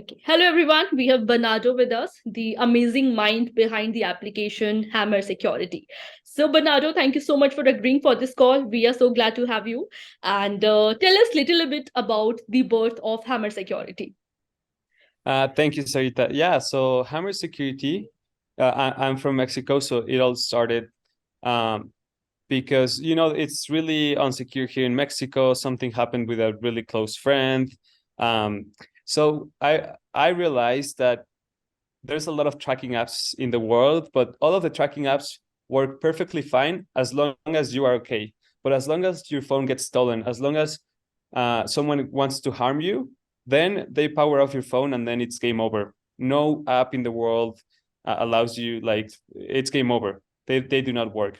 Okay. Hello, everyone. We have Bernado with us, the amazing mind behind the application Hammer Security. So, Bernardo, thank you so much for agreeing for this call. We are so glad to have you. And tell us a little bit about the birth of Hammer Security. Thank you, Sarita. Yeah, so Hammer Security, I'm from Mexico, so it all started um, because, it's really unsecure here in Mexico. Something happened with a really close friend. Um, so I realized that there's a lot of tracking apps in the world, but all of the tracking apps work perfectly fine as long as you are okay. But as long as your phone gets stolen, as long as someone wants to harm you, then they power off your phone and then it's game over. No app in the world allows you, like, it's game over. They do not work.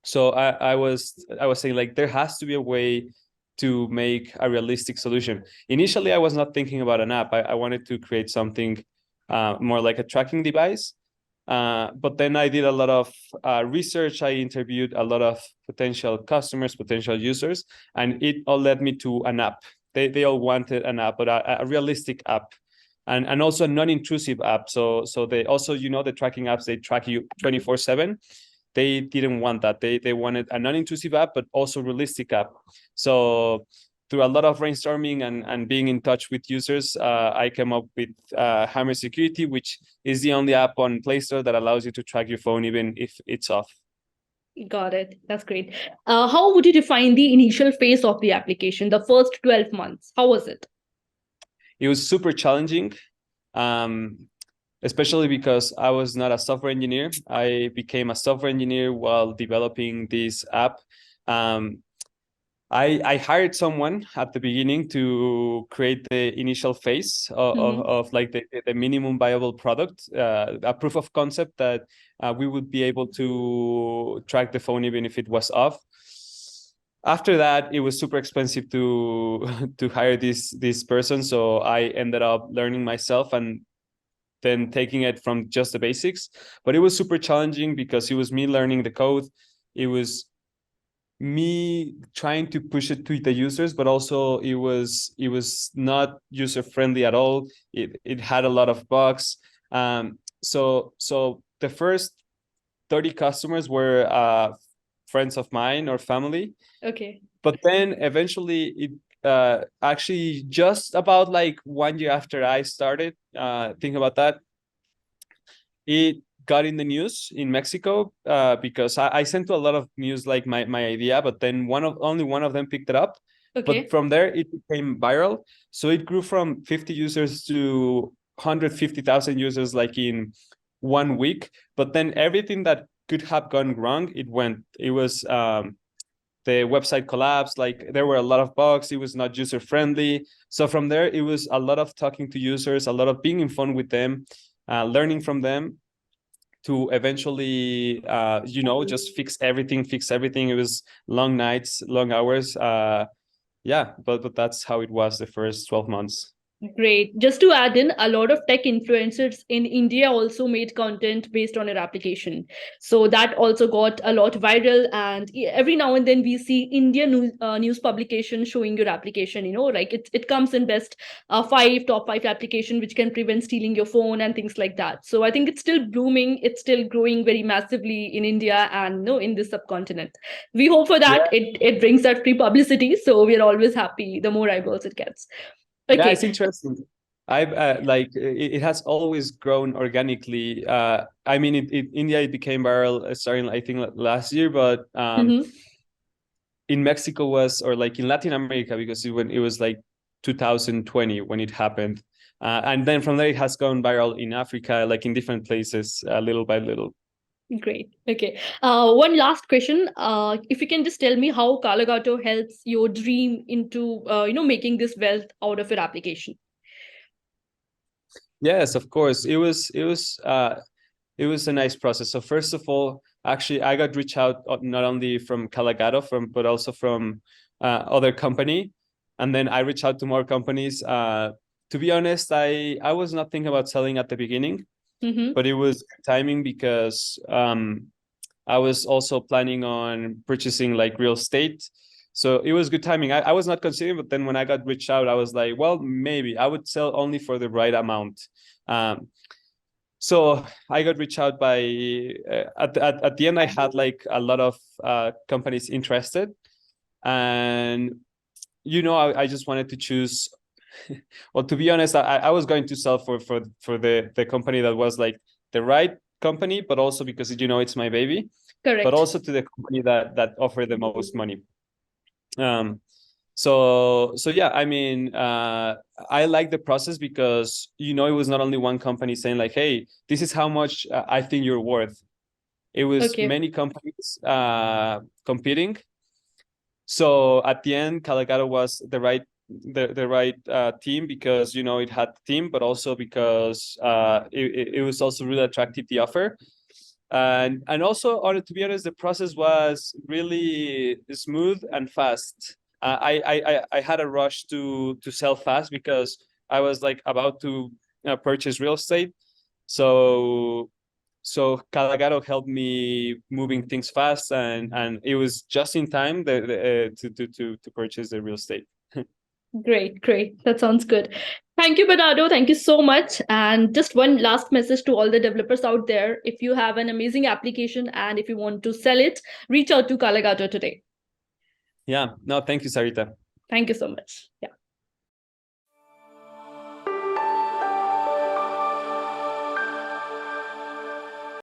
So I was saying, like, there has to be a way to make a realistic solution. Initially, I was not thinking about an app. I wanted to create something more like a tracking device. But then I did a lot of research. I interviewed a lot of potential customers, potential users, and it all led me to an app. They all wanted an app, but a realistic app. And also a non-intrusive app. So they also, the tracking apps, they track you 24/7. They didn't want that. They wanted a non-intrusive app, but also realistic app. So through a lot of brainstorming and being in touch with users, I came up with Hammer Security, which is the only app on Play Store that allows you to track your phone even if it's off. Got it. That's great. How would you define the initial phase of the application, the first 12 months? How was it? It was super challenging, especially because I was not a software engineer. I became a software engineer while developing this app. Um, I hired someone at the beginning to create the initial phase of like the minimum viable product, a proof of concept that we would be able to track the phone even if it was off. After that, it was super expensive to to hire this person, so I ended up learning myself and then taking it from just the basics. But it was super challenging because it was me learning the code. It was me trying to push it to the users, but also it was not user friendly at all. It had a lot of bugs. So the first 30 customers were friends of mine or family. Okay. But then eventually it actually just about like 1 year after I started thinking about that, it got in the news in Mexico because I sent to a lot of news like my idea, but then only one of them picked it up. Okay. But from there it became viral. So it grew from 50 users to 150,000 users like in 1 week. But then everything that could have gone wrong, it went. It was the website collapsed, like there were a lot of bugs, it was not user friendly. So from there it was a lot of talking to users, a lot of being in fun with them, learning from them, to eventually just fix everything. It was long nights, long hours. Yeah, but that's how it was the first 12 months. Great. Just to add in, a lot of tech influencers in India also made content based on your application. So that also got a lot viral. And every now and then we see Indian news publications showing your application, like it comes in best top five application which can prevent stealing your phone and things like that. So I think it's still blooming. It's still growing very massively in India and no in this subcontinent. We hope for that. Yeah, It brings that free publicity. So we're always happy the more eyeballs it gets. yeah, it's Okay. interesting. I've like it has always grown organically. I mean, India, it became viral starting, I think, last year, but Mhm. in Mexico was, or like in Latin America, because it was like 2020 when it happened. And then from there, it has gone viral in Africa, like in different places, little by little. Great. Okay. One last question. If you can just tell me how KalaGato helps your dream into, making this wealth out of your application. Yes, of course. It was a nice process. So first of all, actually, I got reached out not only from KalaGato, but also from other company, and then I reached out to more companies. To be honest, I was not thinking about selling at the beginning, Mm-hmm. but it was timing because I was also planning on purchasing like real estate. So it was good timing. I was not considering, but then when I got reached out, I was like, well, maybe I would sell only for the right amount. So I got reached out by at the end, I had like a lot of companies interested, and I just wanted to choose. Well, to be honest, I was going to sell for the company that was like the right company, but also because it's my baby, but Correct. also to the company that offered the most money. So yeah, I mean, I like the process because it was not only one company saying like, hey, this is how much I think you're worth. It was Okay. many companies competing. So at the end, KalaGato was the right team because it had team, but also because it was also really attractive, the offer. And also, to be honest, the process was really smooth and fast. I had a rush to sell fast because I was like about to purchase real estate. So KalaGato helped me moving things fast, and it was just in time to purchase the real estate. Great, great. That sounds good. Thank you, Bernardo. Thank you so much. And just one last message to all the developers out there. If you have an amazing application and if you want to sell it, reach out to KalaGato today. Yeah, no, thank you, Sarita. Thank you so much. Yeah.